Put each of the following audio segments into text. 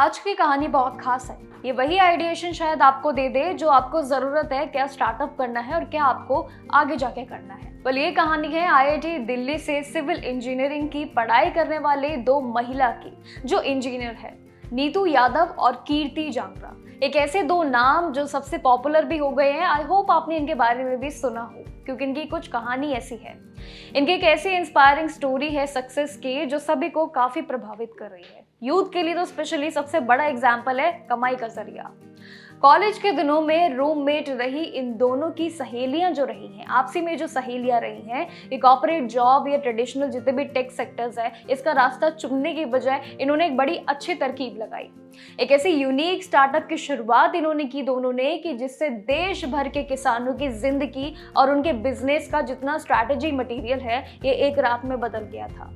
आज की कहानी बहुत खास है। ये वही आइडिएशन शायद आपको दे दे जो आपको जरूरत है, क्या स्टार्टअप करना है और क्या आपको आगे जाके करना है। well, ये कहानी है आईआईटी दिल्ली से सिविल इंजीनियरिंग की पढ़ाई करने वाले दो महिला की, जो इंजीनियर है, नीतू यादव और कीर्ति जांगरा। एक ऐसे दो नाम जो सबसे पॉपुलर भी हो गए हैं। आई होप आपने इनके बारे में भी सुना हो, क्योंकि इनकी कुछ कहानी ऐसी है। इनकी एक ऐसी इंस्पायरिंग स्टोरी है सक्सेस की जो सभी को काफी प्रभावित कर रही है। यूथ के लिए तो स्पेशली सबसे बड़ा एग्जाम्पल है कमाई का जरिया। कॉलेज के दिनों में रूममेट रही इन दोनों की सहेलियां जो रही हैं, आपसी में जो सहेलियां रही हैं, ये कॉर्पोरेट जॉब या ट्रेडिशनल जितने भी टेक सेक्टर्स है, इसका रास्ता चुनने की बजाय इन्होंने एक बड़ी अच्छी तरकीब लगाई। एक ऐसे यूनिक स्टार्टअप की शुरुआत इन्होंने की दोनों ने कि जिससे देश भर के किसानों की जिंदगी और उनके बिजनेस का जितना स्ट्रैटेजी मटेरियल है, ये एक रात में बदल गया था।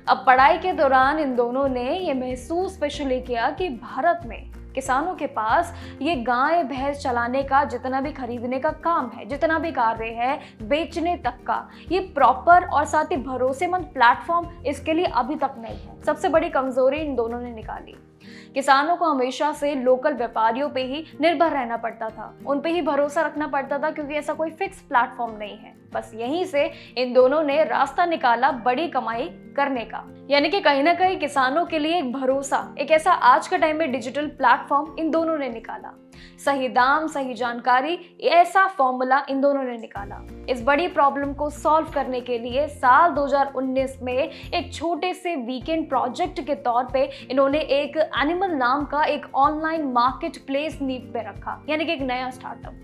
अब पढ़ाई के दौरान इन दोनों ने ये महसूस स्पेशली किया कि भारत में किसानों के पास ये गाय भैंस चलाने का, जितना भी खरीदने का काम है, जितना भी कार्य है, बेचने तक का, ये प्रॉपर और साथ ही भरोसेमंद प्लेटफॉर्म इसके लिए अभी तक नहीं है। सबसे बड़ी कमजोरी इन दोनों ने निकाली। किसानों को हमेशा से लोकल व्यापारियों पे ही निर्भर रहना पड़ता था, उन पे ही भरोसा रखना पड़ता था, क्योंकि ऐसा कोई फिक्स प्लेटफॉर्म नहीं है। बस यहीं से इन दोनों ने रास्ता निकाला बड़ी कमाई करने का। यानी कि कहीं ना कहीं किसानों के लिए एक भरोसा, एक ऐसा आज के टाइम में डिजिटल प्लेटफॉर्म इन दोनों ने निकाला। सही दाम, सही जानकारी, ऐसा फॉर्मूला इन दोनों ने निकाला। इस बड़ी प्रॉब्लम को सॉल्व करने के लिए साल 2019 में एक छोटे से वीकेंड प्रोजेक्ट के तौर पे इन्होंने एक एनिमल नाम का एक ऑनलाइन मार्केट प्लेस नींव पे रखा। यानी कि एक नया स्टार्टअप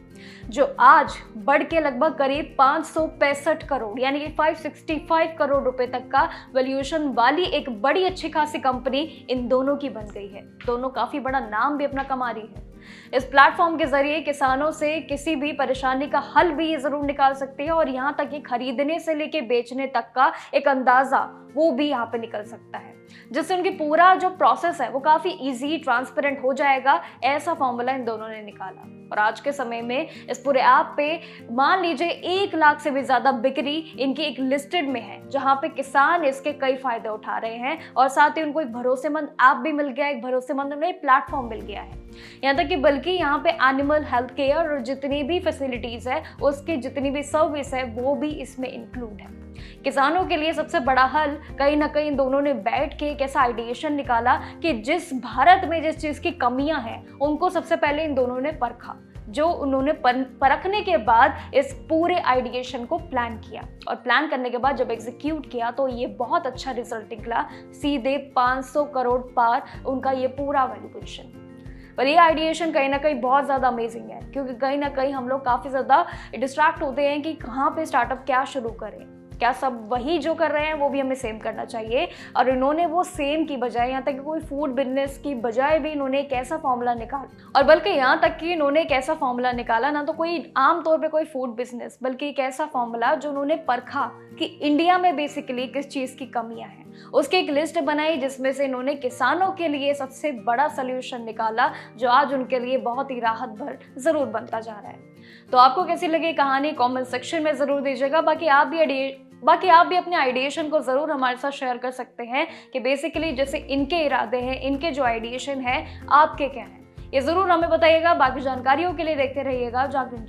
जो आज बढ़ के लगभग करीब 565 करोड़ यानी कि 565 करोड़ रुपए तक का वैल्यूएशन वाली एक बड़ी अच्छी खासी कंपनी इन दोनों की बन गई है। दोनों काफी बड़ा नाम भी अपना कमा रही है। इस प्लेटफॉर्म के जरिए किसानों से किसी भी परेशानी का हल भी ये जरूर निकाल सकती है, और यहाँ तक कि खरीदने से लेके बेचने तक का एक अंदाजा वो भी यहाँ पे निकल सकता है, जिससे उनकी पूरा जो प्रोसेस है वो काफी इजी, ट्रांसपेरेंट हो जाएगा। ऐसा फॉर्मूला इन दोनों ने निकाला। और आज के समय में इस पूरे ऐप पे मान लीजिए 1 लाख से भी ज्यादा बिक्री इनकी एक लिस्टेड में है, जहाँ पे किसान इसके कई फायदे उठा रहे हैं, और साथ ही उनको एक भरोसेमंद ऐप भी मिल गया, एक भरोसेमंद उन्हें प्लेटफॉर्म मिल गया है। यहाँ तक कि बल्कि यहाँ पे एनिमल हेल्थ केयर और जितनी भी फैसिलिटीज है, उसकी जितनी भी सर्विस है, वो भी इसमें इंक्लूड है। किसानों के लिए सबसे बड़ा हल कहीं ना कहीं दोनों ने बैठ के एक ऐसा आइडिएशन निकाला कि जिस भारत में जिस चीज की कमियां हैं, उनको सबसे पहले इन दोनों ने परखा। जो उन्होंने परखने के बाद इस पूरे आइडिएशन को प्लान किया, और प्लान करने के बाद जब एग्जीक्यूट किया तो ये बहुत अच्छा रिजल्ट निकला। सीधे 500 करोड़ पार उनका ये पूरा वैल्यूएशन। पर ये आइडिएशन कहीं ना कहीं बहुत ज़्यादा अमेजिंग है, क्योंकि कहीं ना कहीं हम लोग काफ़ी ज़्यादा डिस्ट्रैक्ट होते हैं कि कहाँ पे स्टार्टअप क्या शुरू करें, क्या सब वही जो कर रहे हैं वो भी हमें सेम करना चाहिए। और इन्होंने वो सेम की बजाय, यहाँ तक कि कोई फूड बिजनेस की बजाय भी इन्होंने एक ऐसा फॉर्मूला निकाला, और बल्कि यहाँ तक कि इन्होंने एक ऐसा फॉर्मूला निकाला, ना तो कोई आम तौर पे कोई फूड बिजनेस, बल्कि एक ऐसा फॉर्मूला जो उन्होंने परखा कि इंडिया में बेसिकली किस चीज़ की कमियां हैं। उसकी एक लिस्ट बनाई, जिसमें से इन्होंने किसानों के लिए सबसे बड़ा सोल्यूशन निकाला, जो आज उनके लिए बहुत ही राहत भर जरूर बनता जा रहा है। तो आपको कैसी लगी कहानी, कमेंट सेक्शन में जरूर दीजिएगा। बाकी आप भी अपने आइडिएशन को जरूर हमारे साथ शेयर कर सकते हैं कि बेसिकली जैसे इनके इरादे हैं, इनके जो आइडिएशन है, आपके क्या हैं, ये जरूर हमें बताइएगा। बाकी जानकारियों के लिए देखते रहिएगा जागरण।